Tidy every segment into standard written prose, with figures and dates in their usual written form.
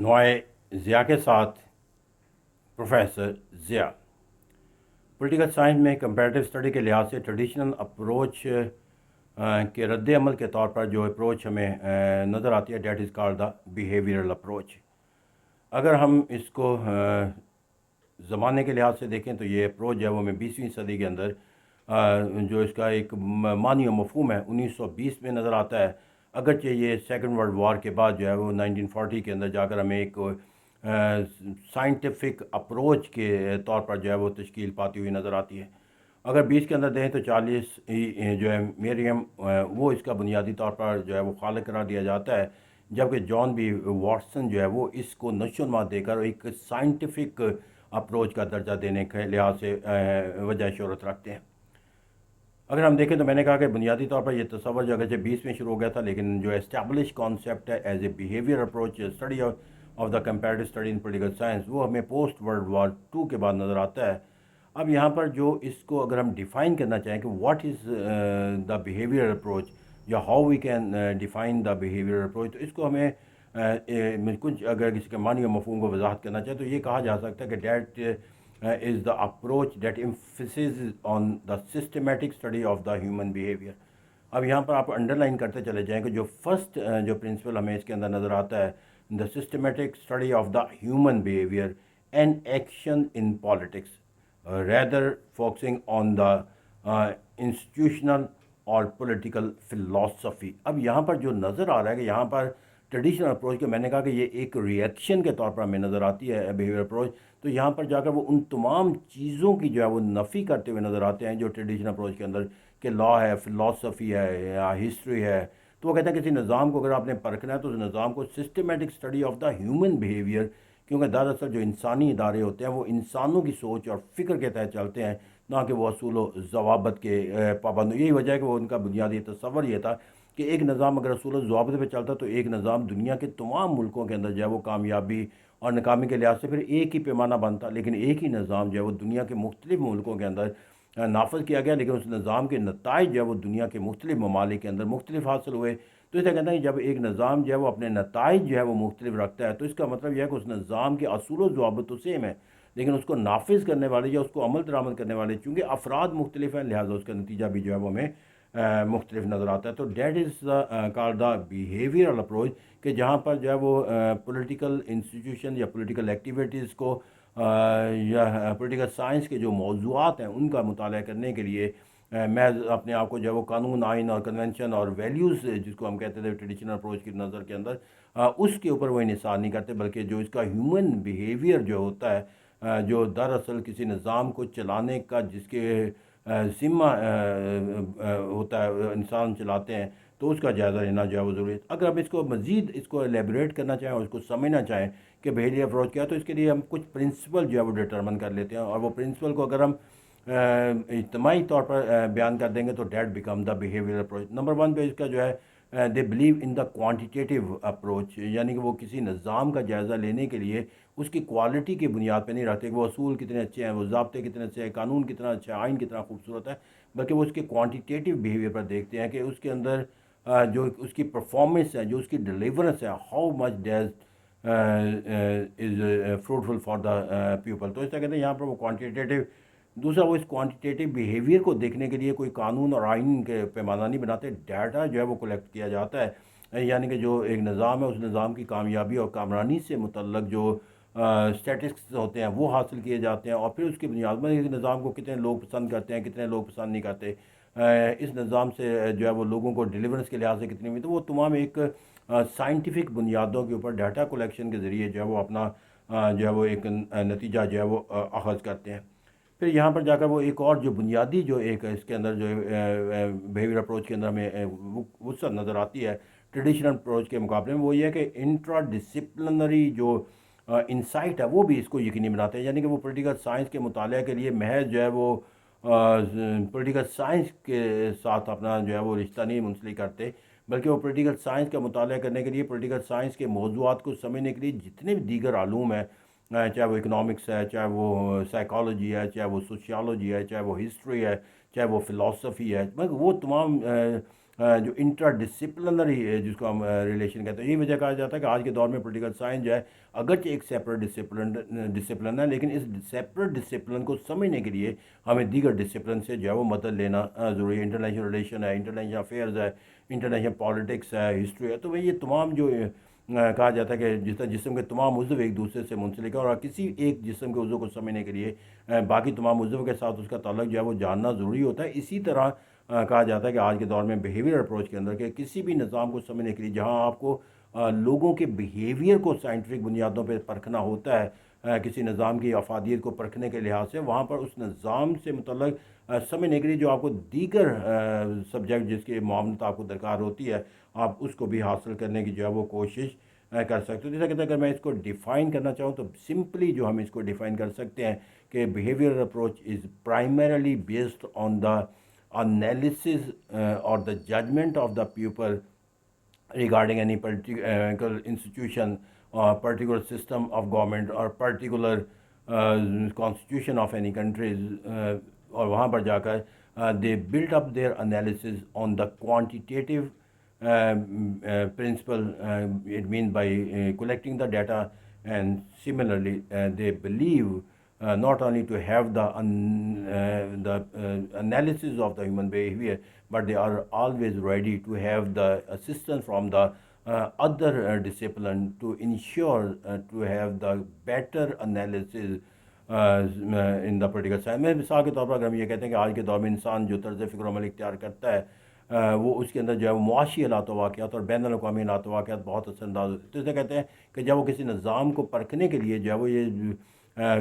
नोए ज़िया के साथ प्रोफेसर ज़िया। पॉलिटिकल साइंस में कंपैरेटिव स्टडी के लिहाज से ट्रेडिशनल अप्रोच के रद्द अमल के तौर पर जो अप्रोच हमें नज़र आती है, that is called the behavioural approach. अगर हम इसको ज़माने के लिहाज से देखें तो ये अप्रोच जो है वो हमें 20वीं सदी के अंदर जो इसका एक मानी और मफहूम है 1920 में नज़र आता है। अगरचे ये सेकंड वर्ल्ड वॉर के बाद जो है वो 1940 के अंदर जाकर हमें एक साइंटिफिक अप्रोच के तौर पर जो है वो तश्कील पाती हुई नज़र आती है। अगर 20 के अंदर दें तो 40 जो है मेरियम वो इसका बुनियादी तौर पर जो है वो खालिक करार दिया जाता है, जबकि जॉन बी वाटसन जो है वो इसको नशोन्मा देकर एक साइंटिफिक अप्रोच का दर्जा देने के लिहाज से वजह शहरत रखते हैं। अगर हम देखें तो मैंने कहा कि बुनियादी तौर पर यह तस्वर जो अगरचे 20 में शुरू हो गया था, लेकिन जो एस्टैब्लिश कॉन्सेप्ट है as a behaviour approach study of the comparative study in political science, वो हमें पोस्ट वर्ल्ड वॉर 2 के बाद नज़र आता है। अब यहाँ पर जो इसको अगर हम डिफ़ाइन करना चाहें कि what is the behaviour approach या how we can define the behaviour approach, तो इसको हमें कुछ अगर किसी के मानी और मफहूम को वजाहत करना चाहे तो ये कहा जा सकता है कि date is the approach that emphasizes on the systematic study of the human behavior। अब यहाँ पर आप अंडरलाइन करते चले जाएँ कि जो फर्स्ट जो प्रिंसिपल हमें इसके अंदर नज़र आता है, the systematic study of the human behaviour and action in politics rather focusing on the institutional और पॉलिटिकल फ़िलासफ़ी। अब यहाँ पर जो नज़र आ रहा है कि यहाँ पर ट्रेडिशनल अप्रोच के, मैंने कहा कि ये एक रिएक्शन के तौर पर हमें नज़र आती है बिहेवियर अप्रोच, तो यहाँ पर जाकर वो उन तमाम चीज़ों की जो है वो नफ़ी करते हुए नज़र आते हैं जो ट्रेडिशनल अप्रोच के अंदर कि लॉ है, फ़िलासफ़ी है या हिस्ट्री है। तो वो कहते हैं किसी निज़ाम को अगर आपने परखना है तो उस निज़ाम को systematic study of the human behaviour, क्योंकि दरअसल जो इंसानी इदारे होते हैं वो इंसानों की सोच और फ़िक्र के तहत चलते हैं, ना कि वो असूल व ज़वाबत के पाबंद। यही वजह है कि वो उनका बुनियादी तसव्वुर ये था कि एक निज़ाम अगर असूल व ज़वाबत पर चलता तो एक निज़ाम दुनिया के तमाम मुल्कों के अंदर जो है वो कामयाबी और नाकामी के लिहाज से फिर एक ही पैमाना बनता, लेकिन एक ही निज़ाम जो है वो दुनिया के मुख्तलिफ़ मुल्कों के अंदर नाफज किया गया, लेकिन उस निज़ाम के नताइज जो है वो दुनिया के मुख्तलिफ़ ममालिक के अंदर मुख्तलिफ हासिल हुए। तो इसे कहते हैं कि जब एक निज़ाम जो है वो अपने नताइज जो है वो मुख्तलिफ रखता है, तो इसका मतलब यह है कि उस निज़ाम के असूल व ज़वाबित तो सेम है, लेकिन उसको नाफिज करने वाले या उसको अमल दरामद करने वाले चूँकि अफराद मुख्तलिफ हैं, लिहाजा उसका नतीजा भी जो है वो हमें मुख्तलिफ नज़र आता है। तो that is called the behavioural approach, कि जहाँ पर जो है वो पॉलिटिकल इंस्टीट्यूशन या पॉलिटिकल एक्टिविटीज़ को या पॉलिटिकल साइंस के जो मौज़ूआत हैं उनका मुताला करने के लिए मैं अपने आप को जो है वो कानून, आइन और कन्वेंशन और वैल्यूज़ जिसको हम कहते थे ट्रेडिशनल अप्रोच की नज़र के अंदर, उसके ऊपर वो इन्हिसार नहीं करते, बल्कि जो इसका ह्यूमन बिहेवियर जो होता है, जो दरअसल किसी निज़ाम को चलाने का जिसके ज़िम्मा होता है, इंसान चलाते हैं, तो उसका जायज़ा लेना जो है वो ज़रूरी है। अगर हम इसको मज़ीद इसको एलेबरेट करना चाहें और इसको समझना चाहें कि बिहेवियर अप्रोच क्या है, तो इसके लिए हम कुछ प्रिंसिपल जो है वो डिटरमिन कर लेते हैं, और वो प्रिंसिपल को अगर हम इज्तमाही तौर पर बयान कर देंगे तो that become the behaviour approach. Number 1 पे इसका जो है they believe in the quantitative approach, यानी कि वो किसी निज़ाम का जायज़ा लेने के लिए उसकी क्वालिटी की बुनियाद पर नहीं रखते कि वो असूल कितने अच्छे हैं, वो ज़ाब्ते कितने अच्छे हैं, कानून कितना अच्छा है, आइन कितना खूबसूरत है, बल्कि वो उसके क्वांटिटेटिव बिहेवियर पर देखते हैं कि उसके अंदर जो उसकी परफॉर्मेंस है, जो उसकी डिलीवरेंस है, how much does is fruitful for the people. तो ऐसा कहते हैं यहाँ पर वो क्वांटिटेटिव। दूसरा, वो इस क्वांटिटेटिव बिहेवियर को देखने के लिए कोई कानून और आइन के पैमाना नहीं बनाते, डाटा जो है वो कलेक्ट किया जाता है, यानी कि जो एक निज़ाम है उस निज़ाम की कामयाबी और कामरानी से मुतल्लक जो स्टैटिस्टिक्स होते हैं वो हासिल किए जाते हैं, और फिर उसकी बुनियाद में इस निज़ाम को कितने लोग पसंद करते हैं, कितने लोग पसंद नहीं करते, इस निज़ाम से जो है वो लोगों को डिलीवरेंस के लिहाज से कितनी हुई, तो वो तमाम एक साइंटिफिक बुनियादों के ऊपर डाटा कलेक्शन के ज़रिए जो है वो अपना जो है वो एक नतीजा जो है वो अखज़ करते हैं। फिर यहाँ पर जाकर वो एक और जो बुनियादी जो एक इसके अंदर जो बिहेवियर अप्रोच के अंदर हमें वसअत नज़र आती है ट्रेडिशनल अप्रोच के मुकाबले में, वो ये है कि इंट्रा डिसिप्लिनरी जो इंसाइट है वो भी इसको यकीनी बनाते हैं, यानी कि वो पॉलिटिकल साइंस के मुताले के लिए महज जो है वो पॉलिटिकल साइंस के साथ अपना जो है वो रिश्ता नहीं मुंसलिक करते, बल्कि वो पॉलिटिकल साइंस का मुताला करने के लिए, पॉलिटिकल साइंस के मौज़ूआत को समझने के लिए जितने भी दीगर आलूम हैं, चाहे वो इकनॉमिक्स है, चाहे वो साइकोलॉजी है, चाहे वो सोशियोलॉजी है, चाहे वो हिस्ट्री है, चाहे वो फ़िलासफ़ी है, मगर वो तमाम جو انٹرا ڈسپلنری جس کو ہم ریلیشن کہتے ہیں، یہی وجہ کہا جاتا ہے کہ آج کے دور میں پولیٹیکل سائنس جو ہے اگرچہ ایک سیپریٹ ڈسپلن ہے، لیکن اس سیپریٹ ڈسپلن کو سمجھنے کے لیے ہمیں دیگر ڈسپلن سے جو ہے وہ مدد لینا ضروری ہے۔ انٹرنیشنل ریلیشن ہے، انٹرنیشنل افیئرز ہے، انٹرنیشنل پالیٹکس ہے، ہسٹری ہے، تو یہ تمام جو کہا جاتا ہے کہ جس طرح جسم کے تمام عضو ایک دوسرے سے منسلک ہے، اور کسی ایک جسم کے عضو کو سمجھنے کے لیے باقی تمام عضو کے ساتھ اس کا تعلق جو ہے وہ جاننا ضروری ہوتا ہے۔ اسی طرح کہا جاتا ہے کہ آج کے دور میں بیہیویئر اپروچ کے اندر کہ کسی بھی نظام کو سمجھنے کے لیے جہاں آپ کو لوگوں کے بیہیویئر کو سائنٹیفک بنیادوں پہ پرکھنا ہوتا ہے، کسی نظام کی افادیت کو پرکھنے کے لحاظ سے، وہاں پر اس نظام سے متعلق سمجھنے کے لیے جو آپ کو دیگر سبجیکٹ جس کی معاونت آپ کو درکار ہوتی ہے، آپ اس کو بھی حاصل کرنے کی جو ہے وہ کوشش کر سکتے ہو۔ جیسا کہ اگر میں اس کو ڈیفائن کرنا چاہوں تو سمپلی جو ہم اس کو ڈیفائن کر سکتے ہیں کہ behaviour approach is primarily based on the analysis or the judgment of the pupil regarding any particular institution or particular system of government or particular constitution of any countries اور وہاں پر جا کر they built up their analysis on the quantitative principle, it means by collecting the data, and similarly they believe not only to have the analysis of the human behavior, but they are always ready to have the assistance from the other discipline to ensure to have the better analysis in the political science میں۔ مثال کے طور پر اگر ہم یہ کہتے ہیں کہ آج کے دور میں انسان جو طرز فکر و عمل اختیار کرتا ہے وہ اس کے اندر جو ہے وہ معاشی حالات و واقعات اور بین الاقوامی حالات و واقعات بہت اثر انداز ہوتے ہیں۔ تو اسے کہتے ہیں کہ جب وہ کسی نظام کو پرکھنے کے لیے جو ہے وہ یہ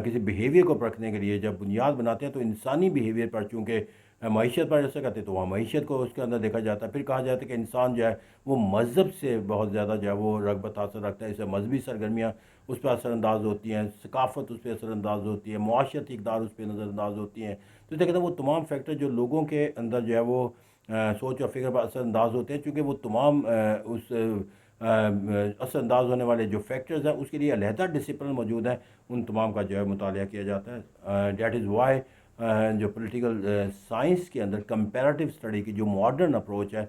کسی بیہیویئر کو پرکھنے کے لیے جب بنیاد بناتے ہیں تو انسانی بیہیویئر پر چونکہ معیشت پر ایسا کرتے ہیں تو وہاں معیشت کو اس کے اندر دیکھا جاتا ہے۔ پھر کہا جاتا ہے کہ انسان جو ہے وہ مذہب سے بہت زیادہ جو ہے وہ رغبت حاصل رکھتا ہے، اسے مذہبی سرگرمیاں اس پہ اثر انداز ہوتی ہیں، ثقافت اس پہ اثر انداز ہوتی ہے، معاشرتی اقدار اس پہ نظر انداز ہوتی ہیں۔ تو اسے کہتے ہیں وہ تمام فیکٹر جو لوگوں کے اندر جو ہے وہ سوچ اور فکر پر اثر انداز ہوتے ہیں، چونکہ وہ تمام اس اثر انداز ہونے والے جو فیکٹرز ہیں اس کے لیے علیحدہ ڈسپلن موجود ہیں، ان تمام کا جو ہے مطالعہ کیا جاتا ہے۔ دیٹ از وائی جو پولیٹیکل سائنس کے اندر کمپیریٹیو اسٹڈی کی جو ماڈرن اپروچ ہے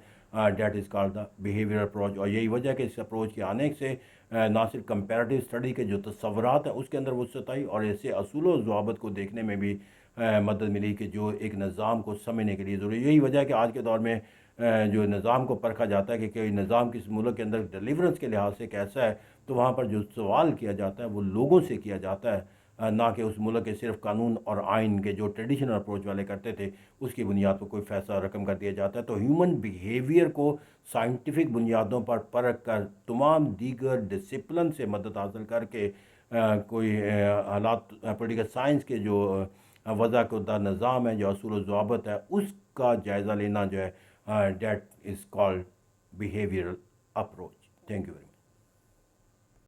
that is called the behaviour approach, اور یہی وجہ ہے کہ اس اپروچ کے آنے سے نہ صرف کمپیریٹیو اسٹڈی کے جو تصورات ہیں اس کے اندر وسعت آئی، اور ایسے اصول و ضوابط کو دیکھنے میں بھی مدد ملی کہ جو ایک نظام کو سمجھنے کے لیے ضروری ہے۔ یہی وجہ ہے کہ آج کے دور میں جو نظام کو پرکھا جاتا ہے کہ کوئی نظام کس ملک کے اندر ڈیلیورنس کے لحاظ سے کیسا ہے، تو وہاں پر جو سوال کیا جاتا ہے وہ لوگوں سے کیا جاتا ہے، نہ کہ اس ملک کے صرف قانون اور آئین کے جو ٹریڈیشنل اپروچ والے کرتے تھے اس کی بنیاد پر کوئی فیصلہ رقم کر دیا جاتا ہے۔ تو ہیومن بیہیویئر کو سائنٹیفک بنیادوں پر پرکھ کر تمام دیگر ڈسپلن سے مدد حاصل کر کے کوئی حالات پولیٹیکل سائنس کے جو وضع کردہ نظام ہے، جو اصول و ضوابط ہے، اس کا جائزہ لینا جو ہے that is called behavioural approach. Thank you very much.